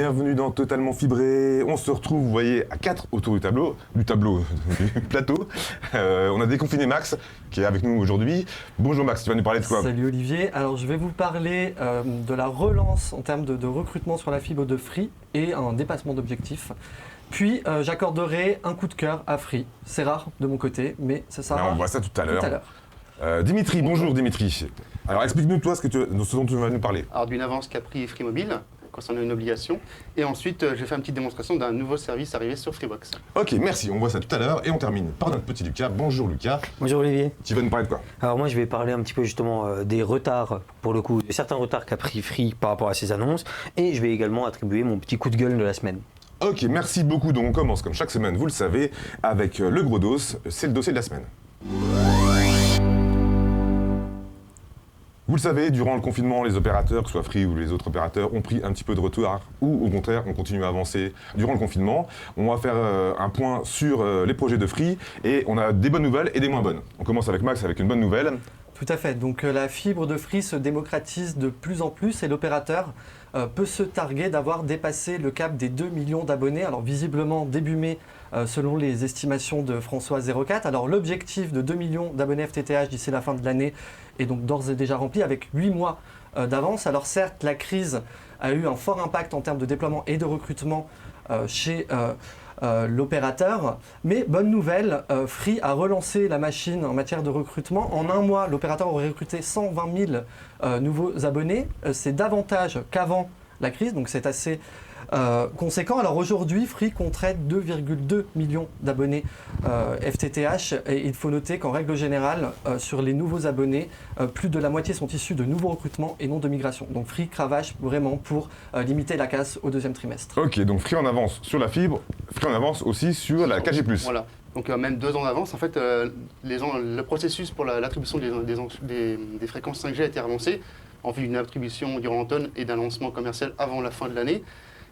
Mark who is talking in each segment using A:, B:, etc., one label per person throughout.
A: bienvenue dans Totalement Fibré. On se retrouve, vous voyez, à 4 autour du plateau. On a déconfiné Max, qui est avec nous aujourd'hui. Bonjour Max, tu vas nous parler de quoi?
B: Salut Olivier, alors je vais vous parler de la relance en termes de recrutement sur la fibre de Free et un dépassement d'objectifs. Puis j'accorderai un coup de cœur à Free. C'est rare de mon côté, mais ça sera.
A: On voit ça tout à l'heure. Dimitri, bonjour Dimitri. Alors explique-nous toi ce dont tu vas nous parler.
C: Alors d'une avance qu'a pris Free Mobile concernant une obligation. Et ensuite, j'ai fait une petite démonstration d'un nouveau service arrivé sur Freebox.
A: Ok, merci, on voit ça tout à l'heure. Et on termine par notre petit Lucas. Bonjour Lucas.
D: Bonjour Olivier.
A: Tu vas nous parler de quoi?
D: Alors moi je vais parler un petit peu justement des retards, pour le coup, de certains retards qu'a pris Free par rapport à ses annonces. Et je vais également attribuer mon petit coup de gueule de la semaine.
A: Ok, merci beaucoup. Donc on commence comme chaque semaine, vous le savez, avec le gros dos. C'est le dossier de la semaine. Vous le savez, durant le confinement, les opérateurs, que ce soit Free ou les autres opérateurs, ont pris un petit peu de retard ou au contraire, on continue à avancer durant le confinement. On va faire un point sur les projets de Free et on a des bonnes nouvelles et des moins bonnes. On commence avec Max avec une bonne nouvelle.
B: Tout à fait, donc la fibre de Free se démocratise de plus en plus et l'opérateur peut se targuer d'avoir dépassé le cap des 2 millions d'abonnés. Alors visiblement début mai, selon les estimations de François 04. Alors l'objectif de 2 millions d'abonnés FTTH d'ici la fin de l'année est donc d'ores et déjà rempli avec 8 mois d'avance. Alors certes, la crise a eu un fort impact en termes de déploiement et de recrutement chez l'opérateur, mais bonne nouvelle, Free a relancé la machine en matière de recrutement. En un mois, l'opérateur aurait recruté 120 000 nouveaux abonnés. C'est davantage qu'avant la crise, donc c'est assez conséquent. Alors aujourd'hui, Free compterait 2,2 millions d'abonnés FTTH et il faut noter qu'en règle générale, sur les nouveaux abonnés, plus de la moitié sont issus de nouveaux recrutements et non de migration. Donc Free cravache vraiment pour limiter la casse au deuxième trimestre.
A: Ok, donc Free en avance sur la fibre, Free en avance aussi sur la 4G+.
C: Voilà, donc même 2 ans d'avance, en fait, le processus pour l'attribution des fréquences 5G a été avancé en vue d'une attribution durant l'automne et d'un lancement commercial avant la fin de l'année.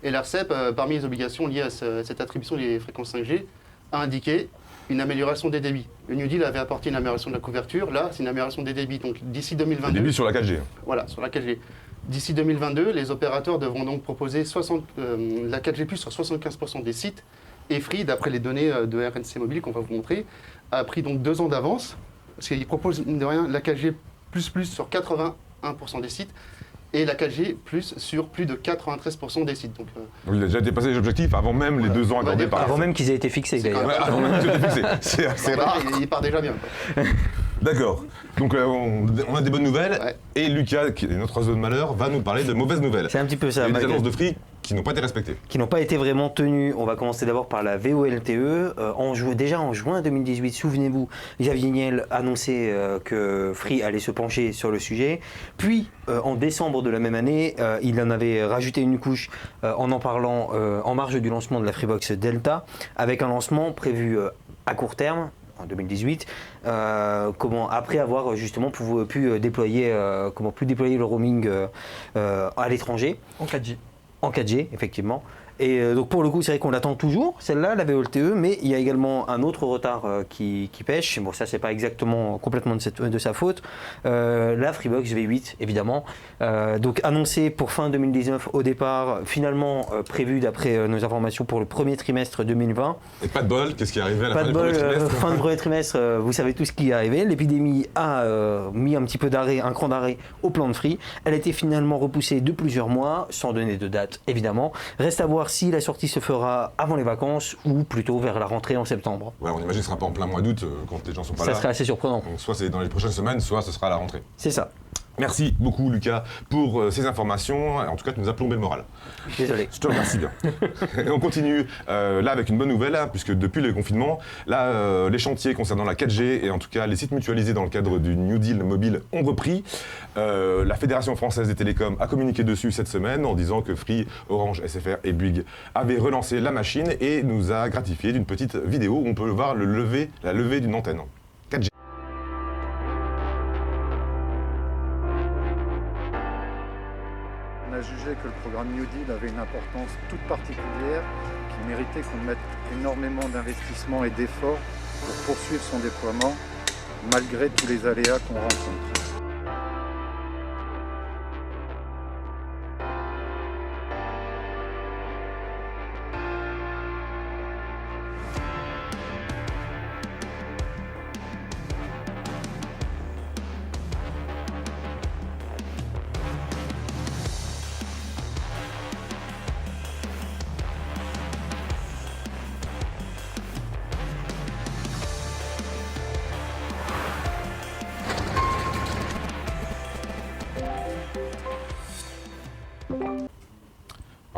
C: Et l'ARCEP, parmi les obligations liées à cette attribution des fréquences 5G, a indiqué une amélioration des débits. Le New Deal avait apporté une amélioration de la couverture, là c'est une amélioration des débits. Donc d'ici 2022...
A: Les débits sur la 4G.
C: Voilà, sur la 4G. D'ici 2022, les opérateurs devront donc proposer la 4G+, sur 75% des sites. Et Free, d'après les données de RNC Mobile qu'on va vous montrer, a pris donc 2 ans d'avance, parce qu'il propose, mine de rien, la 4G++ sur 81% des sites, et la 4G plus sur plus de 93% des sites. Donc,
A: oui, il a déjà dépassé les objectifs avant même les 2 ans accordés par...
D: Avant même qu'ils aient été fixés d'ailleurs.
A: Ouais, avant même qu'ils aient été fixés. C'est rare.
C: Il part déjà bien.
A: D'accord. Donc on a des bonnes nouvelles et Lucas, qui est notre oiseau de malheur, va nous parler de mauvaises nouvelles.
D: C'est un petit peu ça.
A: Il y a des annonces de Free qui n'ont pas été respectées.
D: Qui n'ont pas été vraiment tenues. On va commencer d'abord par la VOLTE. Déjà en juin 2018, souvenez-vous, Xavier Niel annonçait que Free allait se pencher sur le sujet. Puis en décembre de la même année, il en avait rajouté une couche en parlant en marge du lancement de la Freebox Delta, avec un lancement prévu à court terme, en 2018, après avoir justement pu déployer le roaming à l'étranger.
B: En 4G.
D: En 4G, effectivement. Et donc pour le coup, c'est vrai qu'on l'attend toujours, celle-là, la VOLTE, mais il y a également un autre retard qui pêche. Bon, ça, c'est pas exactement complètement de sa faute. La Freebox V8, évidemment. Donc annoncé pour fin 2019 au départ, finalement prévu d'après nos informations pour le premier trimestre 2020.
A: Et pas de bol, qu'est-ce qui est arrivé à la fin
D: du premier trimestre? Fin du premier trimestre, vous savez tout ce qui est arrivé. L'épidémie a mis un petit peu d'arrêt, un cran d'arrêt au plan de Free. Elle a été finalement repoussée de plusieurs mois, sans donner de date, évidemment. Reste à voir si la sortie se fera avant les vacances ou plutôt vers la rentrée en septembre.
A: Ouais, on imagine que ce ne sera pas en plein mois d'août quand les gens sont pas là.
D: Ça serait assez surprenant.
A: Donc soit c'est dans les prochaines semaines, soit ce sera à la rentrée.
D: C'est ça.
A: Merci beaucoup Lucas pour ces informations. En tout cas, tu nous as plombé le moral.
D: Désolé.
A: Je te remercie bien. Et on continue là avec une bonne nouvelle, puisque depuis le confinement, là, les chantiers concernant la 4G et en tout cas les sites mutualisés dans le cadre du New Deal mobile ont repris. La Fédération française des télécoms a communiqué dessus cette semaine en disant que Free, Orange, SFR et Bouygues avaient relancé la machine et nous a gratifié d'une petite vidéo où on peut voir la levée d'une antenne 4G.
E: On a jugé que le programme New Deal avait une importance toute particulière qui méritait qu'on mette énormément d'investissements et d'efforts pour poursuivre son déploiement malgré tous les aléas qu'on rencontre.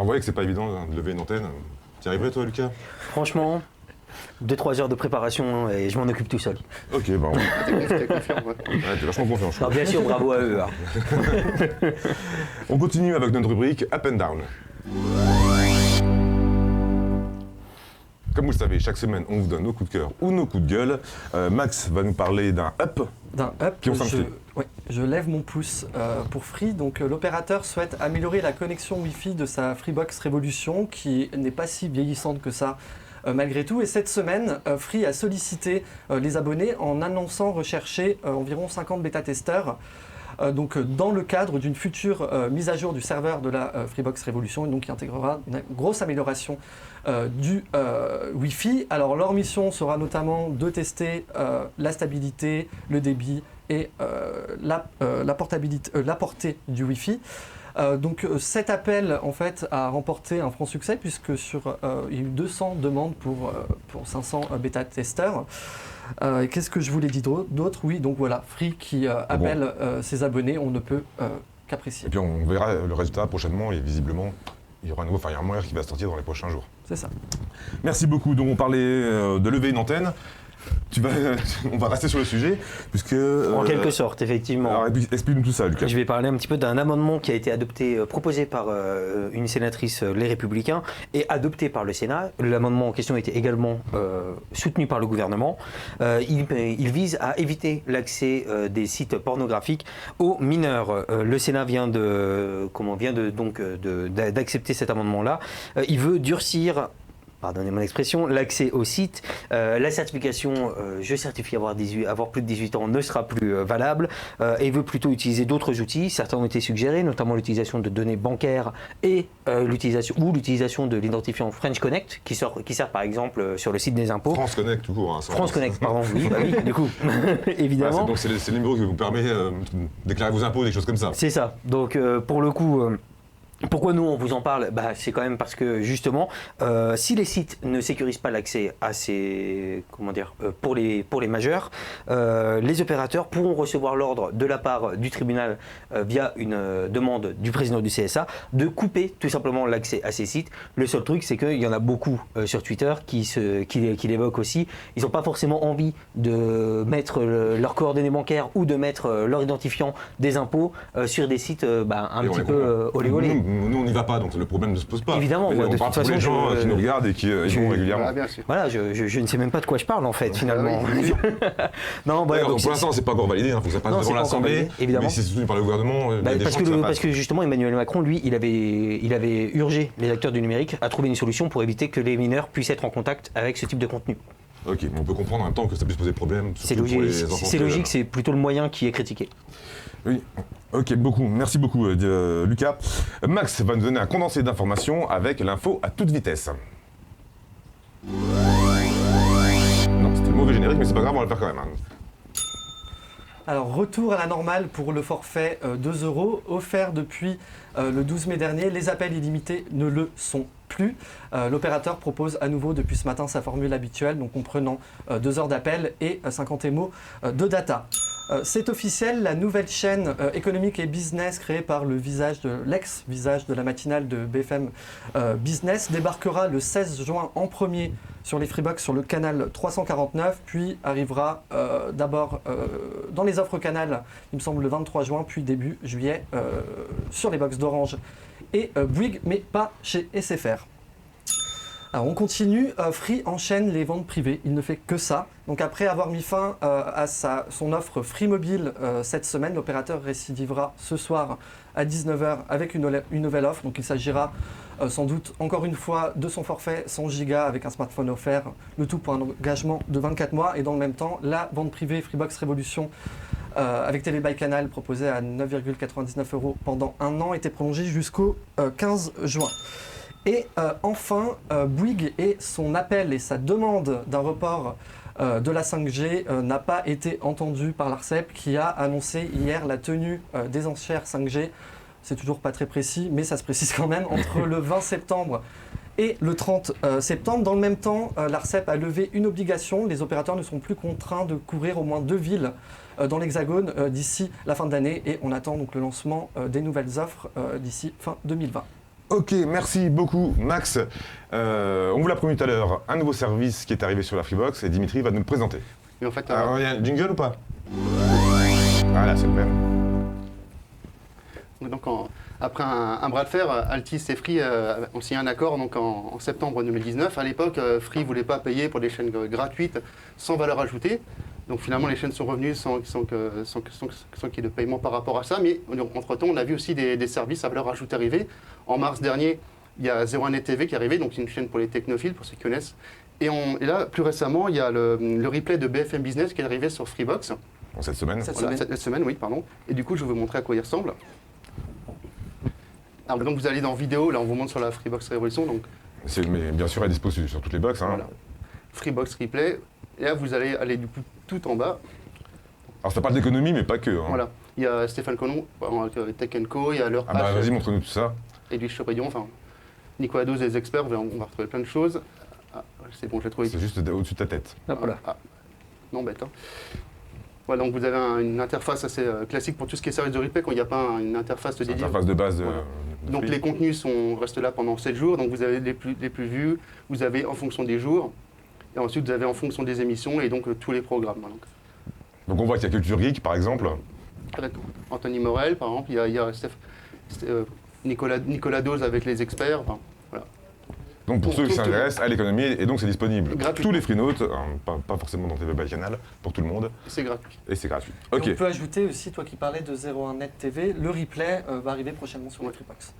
A: vous voyez que c'est pas évident hein, de lever une antenne. Tu y arriverais toi, Lucas?
D: Franchement, 2-3 heures de préparation et je m'en occupe tout seul.
A: Ok, bah oui.
C: T'es confiant, ouais.
A: Ouais, t'es vachement confiant, je
D: Alors
A: crois.
D: bien sûr, bravo à eux. hein.
A: On continue avec notre rubrique Up and Down. Comme vous le savez, chaque semaine, on vous donne nos coups de cœur ou nos coups de gueule. Max va nous parler d'un up.
B: D'un up,
A: Puis on s'inscrit.
B: je lève mon pouce pour Free. Donc l'opérateur souhaite améliorer la connexion Wi-Fi de sa Freebox Révolution, qui n'est pas si vieillissante que ça malgré tout. Et cette semaine, Free a sollicité les abonnés en annonçant rechercher environ 50 bêta-testeurs. Donc dans le cadre d'une future mise à jour du serveur de la Freebox Révolution, et donc qui intégrera une grosse amélioration du Wi-Fi. Alors leur mission sera notamment de tester la stabilité, le débit et la portée du Wi-Fi. Donc cet appel en fait a remporté un franc succès puisque il y a eu 200 demandes pour 500 bêta-testeurs. Qu'est-ce que je vous l'ai dit d'autre? Oui, donc voilà, Free qui appelle ses abonnés, on ne peut qu'apprécier.
A: Et puis on verra le résultat prochainement et visiblement, il y aura un nouveau firmware qui va sortir dans les prochains jours.
B: C'est ça.
A: Merci beaucoup. Donc on parlait de lever une antenne. On va rester sur le sujet, puisque...
D: En quelque sorte, effectivement.
A: Alors explique-nous tout ça, Lucas.
D: Je vais parler un petit peu d'un amendement qui a été adopté, proposé par une sénatrice Les Républicains et adopté par le Sénat. L'amendement en question a été également soutenu par le gouvernement. Il vise à éviter l'accès des sites pornographiques aux mineurs. Le Sénat vient d'accepter cet amendement-là. Il veut durcir, pardonnez-moi l'expression, l'accès au site. La certification je certifie avoir plus de 18 ans ne sera plus valable et veut plutôt utiliser d'autres outils. Certains ont été suggérés, notamment l'utilisation de données bancaires et l'utilisation de l'identifiant French Connect qui sert par exemple sur le site des impôts.
A: France Connect, tout court. Hein,
D: France Connect, pardon, oui, du coup, évidemment.
A: Donc c'est le numéro qui vous permet de déclarer vos impôts, des choses comme ça.
D: C'est ça. Donc pour le coup... Pourquoi nous on vous en parle? C'est quand même parce que justement, si les sites ne sécurisent pas l'accès à ces, pour les majeurs, les opérateurs pourront recevoir l'ordre de la part du tribunal via une demande du président du CSA de couper tout simplement l'accès à ces sites. Le seul truc, c'est qu'il y en a beaucoup sur Twitter qui l'évoquent aussi. Ils n'ont pas forcément envie de mettre leurs coordonnées bancaires ou de mettre leur identifiant des impôts sur des sites un petit peu olé olé.
A: Nous, on n'y va pas, donc le problème ne se pose pas.
D: Évidemment,
A: mais
D: de
A: on
D: toute
A: parle pour
D: façon,
A: les gens qui nous regardent et qui y vont régulièrement.
C: Bien sûr.
D: Voilà, je ne sais même pas de quoi je parle en fait, finalement.
C: oui.
D: Non, voilà,
A: Pour l'instant, c'est pas encore validé, il faut que ça passe
D: Non,
A: devant
D: c'est pas encore
A: l'Assemblée,
D: validé, évidemment.
A: mais c'est soutenu par le gouvernement. Il y a des gens qui ça
D: parce
A: passe.
D: que justement, Emmanuel Macron, lui, il avait urgé les acteurs du numérique à trouver une solution pour éviter que les mineurs puissent être en contact avec ce type de contenu.
A: Ok, mais on peut comprendre en même temps que ça puisse poser problème.
D: C'est
A: surtout pour
D: logique,
A: les enfants
D: c'est
A: très
D: logique,
A: jeunes.
D: c'est plutôt le moyen qui est critiqué.
A: Oui, ok, merci beaucoup Lucas. Max va nous donner un condensé d'informations avec l'info à toute vitesse. Non, c'était le mauvais générique, mais c'est pas grave, on va le faire quand même. Hein.
B: Alors retour à la normale pour le forfait 2 € offert depuis le 12 mai dernier. Les appels illimités ne le sont plus. L'opérateur propose à nouveau depuis ce matin sa formule habituelle, donc comprenant 2 heures d'appel et 50 MO de data. C'est officiel, la nouvelle chaîne économique et business créée par l'ex-visage de la matinale de BFM Business débarquera le 16 juin en premier sur les Freebox sur le canal 349, puis arrivera d'abord dans les offres canal, il me semble le 23 juin, puis début juillet sur les box d'Orange et Bouygues, mais pas chez SFR. Alors on continue, Free enchaîne les ventes privées, il ne fait que ça. Donc après avoir mis fin à son offre Free Mobile cette semaine, l'opérateur récidivera ce soir à 19h avec une nouvelle offre. Donc il s'agira sans doute encore une fois de son forfait 100 Go avec un smartphone offert, le tout pour un engagement de 24 mois. Et dans le même temps, la vente privée Freebox Révolution avec Télé by Canal proposée à 9,99 € pendant un an était prolongée jusqu'au 15 juin. Et enfin, Bouygues et son appel et sa demande d'un report de la 5G n'a pas été entendu par l'Arcep qui a annoncé hier la tenue des enchères 5G. C'est toujours pas très précis, mais ça se précise quand même, entre le 20 septembre et le 30 septembre. Dans le même temps, l'Arcep a levé une obligation. Les opérateurs ne sont plus contraints de couvrir au moins 2 villes dans l'Hexagone d'ici la fin de l'année. Et on attend donc le lancement des nouvelles offres d'ici fin 2020.
A: Ok, merci beaucoup Max. On vous l'a promis tout à l'heure, un nouveau service qui est arrivé sur la Freebox et Dimitri va nous le présenter.
C: Mais en fait,
A: Alors, il y a un jingle ou pas? Voilà, c'est le même.
C: donc après un bras de fer, Altis et Free ont signé un accord donc en septembre 2019. À l'époque, Free ne voulait pas payer pour des chaînes gratuites sans valeur ajoutée. Donc finalement, les chaînes sont revenues sans qu'il y ait de paiement par rapport à ça. Mais entre-temps, on a vu aussi des services à valeur ajoutée arriver. En mars dernier, il y a 01net TV qui est arrivé, donc c'est une chaîne pour les technophiles, pour ceux qui connaissent. Et là, plus récemment, il y a le replay de BFM Business qui est arrivé sur Freebox.
A: Cette semaine.
C: Cette semaine, oui, pardon. Et du coup, je vais vous montrer à quoi il ressemble. Alors, donc vous allez dans vidéo, là on vous montre sur la Freebox Révolution. Donc,
A: Mais bien sûr, elle est dispo sur toutes les box. Hein.
C: voilà. Freebox Replay. Et là, vous allez aller du coup tout en bas.
A: Alors ça parle d'économie, mais pas que. Hein.
C: Voilà. Il y a Stéphane Colomb, Tech Co, il y a leur
A: Ah bah vas-y, montre-nous tout ça.
C: Edwige Chevrillon, enfin, Nicolas Dose, les experts, on va retrouver plein de choses. Ah, c'est bon, j'ai trouvé.
A: C'est juste au-dessus de ta tête.
D: Voilà.
C: Non, bête. Hein. Voilà, donc vous avez une interface assez classique pour tout ce qui est service de replay quand il n'y a pas une interface
A: C'est
C: dédiée.
A: l'interface de base de.
C: Voilà.
A: de
C: Donc
A: Free.
C: les contenus restent là pendant 7 jours, donc vous avez les plus vus, vous avez en fonction des jours, et ensuite vous avez en fonction des émissions et donc tous les programmes. Voilà.
A: Donc on voit qu'il y a Culture Geek par exemple.
C: Anthony Morel par exemple, il y a Nicolas Dose avec les experts. Enfin, voilà.
A: Donc pour ceux qui s'intéressent à l'économie, et donc c'est disponible.
C: Gratuitement.
A: Tous les Freenotes, pas forcément dans TV by Canal, pour tout le monde,
C: C'est gratuit.
A: et c'est gratuit.
B: Et
A: Ok.
B: on peut ajouter aussi, toi qui parlais de 01net TV, le replay va arriver prochainement sur la Freebox.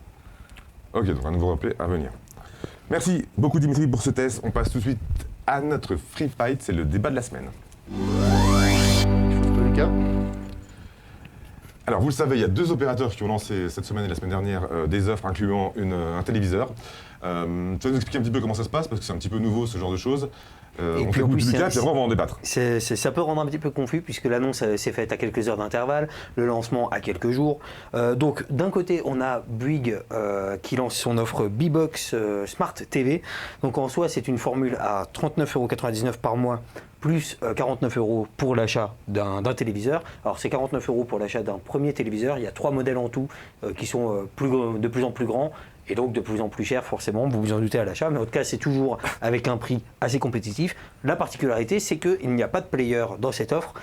A: Ok, donc un nouveau replay à venir. Merci beaucoup Dimitri pour ce test. On passe tout de suite à notre Free Fight, c'est le débat de la semaine.
C: Lucas.
A: Alors vous le savez, il y a 2 opérateurs qui ont lancé cette semaine et la semaine dernière des offres incluant un téléviseur. Tu vas nous expliquer un petit peu comment ça se passe, parce que c'est un petit peu nouveau ce genre de choses. On
D: puis
A: fait
D: en
A: goût
D: plus,
A: du
D: c'est-
A: cap, puis après on va en débattre.
D: Ça peut rendre un petit peu confus puisque l'annonce s'est faite à quelques heures d'intervalle, le lancement à quelques jours. Donc d'un côté on a Bouygues qui lance son offre B-Box Smart TV. Donc en soi c'est une formule à 39,99 € par mois plus 49 € pour l'achat d'un téléviseur. Alors c'est 49 € pour l'achat d'un premier téléviseur, il y a 3 modèles en tout qui sont de plus en plus grands. Et donc de plus en plus cher forcément, vous vous en doutez à l'achat, mais en tout cas c'est toujours avec un prix assez compétitif. La particularité c'est qu'il n'y a pas de player dans cette offre,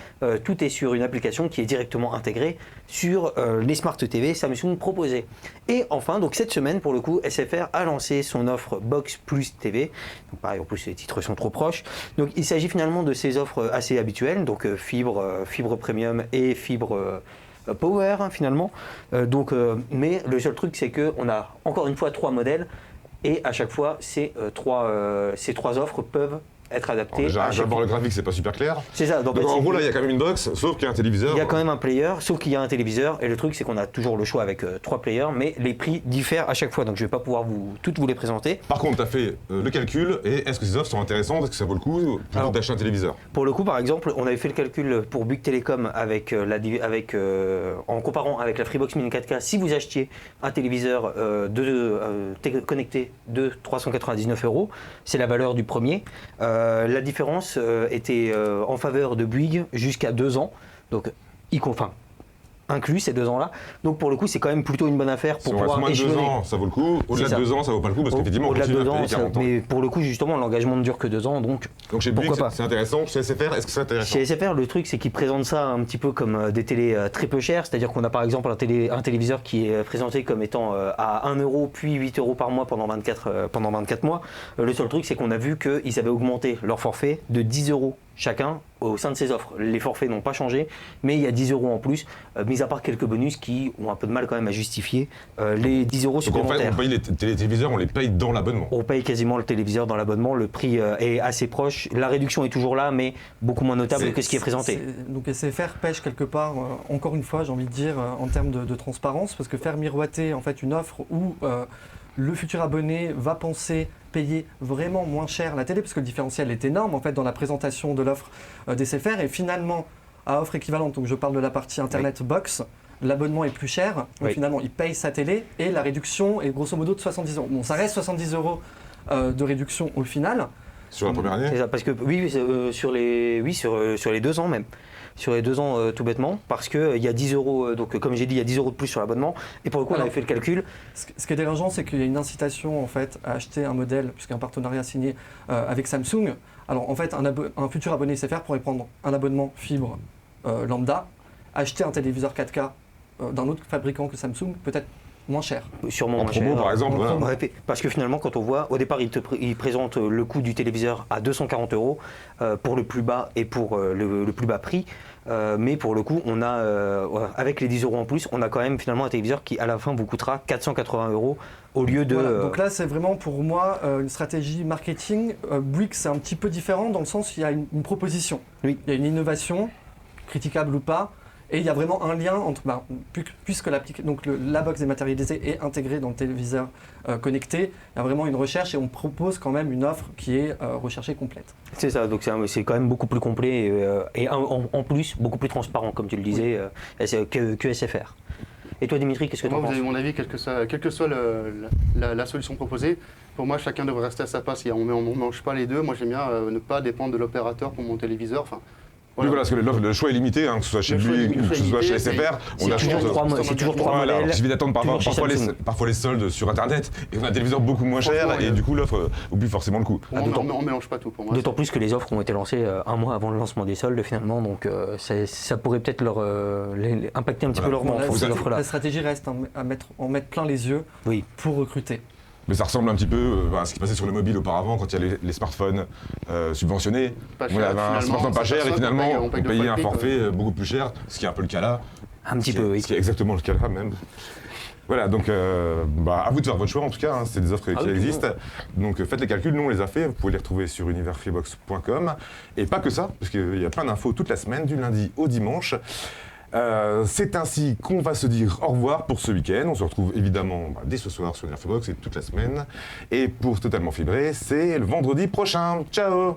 D: tout est sur une application qui est directement intégrée sur les Smart TV Samsung proposés. Et enfin, donc cette semaine pour le coup, SFR a lancé son offre Box Plus TV, donc pareil en plus les titres sont trop proches. Donc il s'agit finalement de ces offres assez habituelles, donc fibre premium et fibre Power hein, finalement. Mais le seul truc c'est qu'on a encore une fois 3 modèles et à chaque fois ces trois offres peuvent être adaptées.
A: Déjà,
D: à chaque
A: d'abord le graphique, c'est pas super clair.
D: C'est ça.
A: Donc en gros là, il y a quand même une box, sauf qu'il y a un téléviseur.
D: Il y a quand même un player, sauf qu'il y a un téléviseur. Et le truc, c'est qu'on a toujours le choix avec 3 players, mais les prix diffèrent à chaque fois. Donc je ne vais pas pouvoir toutes vous les présenter.
A: Par contre, tu as fait le calcul, et est-ce que ces offres sont intéressantes? Est-ce que ça vaut le coup plutôt d'acheter un téléviseur?
D: Pour le coup, par exemple, on avait fait le calcul pour Bouygues Télécom en comparant avec la Freebox Mini 4K. Si vous achetiez un téléviseur connecté de 399 €, c'est la valeur du premier. La différence était en faveur de Bouygues jusqu'à 2 ans. Donc, inclus ces 2 ans-là. Donc pour le coup, c'est quand même plutôt une bonne affaire pour
A: Si on reste
D: pouvoir
A: moins de 2
D: échelonner.
A: ans, ça vaut le coup. Au-delà de
D: C'est ça.
A: 2 ans, ça vaut pas le coup parce qu'effectivement, on
D: Au-delà de
A: continue
D: 2
A: à
D: ans,
A: payer 40 ans.
D: mais pour le coup, justement, l'engagement ne dure que 2 ans. Donc
A: Donc chez Bouygues,
D: pourquoi pas.
A: c'est intéressant. Chez SFR, est-ce que c'est intéressant?
D: chez SFR, le truc, c'est qu'ils présentent ça un petit peu comme des télés très peu chères. C'est-à-dire qu'on a par exemple un téléviseur qui est présenté comme étant à 1 € puis 8 € par mois pendant 24 mois. Le seul truc, c'est qu'on a vu qu'ils avaient augmenté leur forfait de 10 € chacun au sein de ces offres. Les forfaits n'ont pas changé, mais il y a 10 € en plus, mis à part quelques bonus qui ont un peu de mal quand même à justifier les 10 €
A: Donc en
D: supplémentaires.
A: fait, on paye les téléviseurs, on les paye dans l'abonnement.
D: On paye quasiment le téléviseur dans l'abonnement, le prix est assez proche. La réduction est toujours là, mais beaucoup moins notable que ce qui est présenté.
B: Donc SFR pêche quelque part, encore une fois, j'ai envie de dire, en termes de transparence, parce que faire miroiter en fait une offre où le futur abonné va penser payer vraiment moins cher la télé, parce que le différentiel est énorme en fait dans la présentation de l'offre d'SFR, et finalement à offre équivalente, donc je parle de la partie Internet Box, l'abonnement est plus cher, donc
D: Oui.
B: finalement il paye sa télé et la réduction est grosso modo de 70 €. Bon, ça reste 70 € de réduction au final.
A: Sur la première année.
D: C'est ça, parce que sur les 2 ans même. sur les 2 ans tout bêtement, parce qu'il y a 10 euros, donc comme j'ai dit, il y a 10 euros de plus sur l'abonnement, et pour le coup on
B: Alors,
D: avait fait le calcul.
B: Ce qui est dérangeant, c'est qu'il y a une incitation en fait, à acheter un modèle, puisqu'il y a un partenariat signé avec Samsung. Alors en fait, un futur abonné SFR pourrait prendre un abonnement fibre lambda, acheter un téléviseur 4K d'un autre fabricant que Samsung, peut-être moins cher.
D: Sûrement
A: En
D: moins
A: promo,
D: cher.
A: par exemple.
B: en
A: voilà.
B: promo.
D: Ouais, parce que finalement, quand on voit, au départ, il présente le coût du téléviseur à 240 euros pour le plus bas et pour le plus bas prix. Mais pour le coup, on a, avec les 10 euros en plus, on a quand même finalement un téléviseur qui, à la fin, vous coûtera 480 euros au lieu de.
B: Voilà, donc là, c'est vraiment pour moi une stratégie marketing. Bouygues, c'est un petit peu différent dans le sens où il y a une proposition.
D: Oui.
B: Il y a une innovation, critiquable ou pas. Et il y a vraiment un lien entre, puisque la box dématérialisée est intégrée dans le téléviseur connecté, il y a vraiment une recherche et on propose quand même une offre qui est recherchée complète.
D: C'est ça, donc c'est quand même beaucoup plus complet et en plus beaucoup plus transparent, comme tu le disais, que SFR. Et toi, Dimitri, qu'est-ce que tu en
C: Moi, vous
D: penses?
C: avez mon avis, quelle que soit la solution proposée. Pour moi, chacun devrait rester à sa place. On ne mange pas les deux. Moi, j'aime bien ne pas dépendre de l'opérateur pour mon téléviseur. Enfin,
A: Oui, voilà, parce que le choix est limité, hein, que ce soit chez
C: Le choix est
A: Bouygues ou que ce soit chez
C: limité,
A: SFR.
D: C'est
A: On a
D: toujours trois
A: Voilà,
D: modèles.
A: il suffit d'attendre
D: toujours chez Samsung.
A: parfois les soldes sur internet et on a un téléviseur beaucoup moins cher
C: Franchement,
A: et du coup l'offre oublie forcément le coup.
C: pour moi, on ne mélange pas tout. Pour moi,
D: D'autant plus que les offres ont été lancées un mois avant le lancement des soldes finalement, donc ça pourrait peut-être impacter un petit peu leur vente,
B: La-
D: ces offres-là.
B: La stratégie reste en mettre plein les yeux
D: Oui.
B: pour recruter.
A: Mais ça ressemble un petit peu à ce qui passait sur le mobile auparavant quand il y a les smartphones subventionnés.
C: Pas
A: On
C: cher,
A: avait un
C: finalement,
A: smartphone pas
C: c'est
A: cher et
C: ça,
A: finalement
C: on
A: on
C: paye deux
A: payait
C: fois
A: un
C: le prix,
A: forfait beaucoup plus cher, ce qui est un peu le cas là.
D: Un petit peu, oui.
A: Ce qui est exactement le cas là même. Voilà, donc à vous de faire votre choix en tout cas, hein, c'est des offres qui
D: oui,
A: existent. Donc faites les calculs, nous on les a fait, vous pouvez les retrouver sur universfreebox.com. Et pas que ça, parce qu'il y a plein d'infos toute la semaine, du lundi au dimanche. C'est ainsi qu'on va se dire au revoir pour ce week-end. On se retrouve évidemment dès ce soir sur Universfreebox et toute la semaine. Et pour Totalement Fibré, c'est le vendredi prochain. Ciao!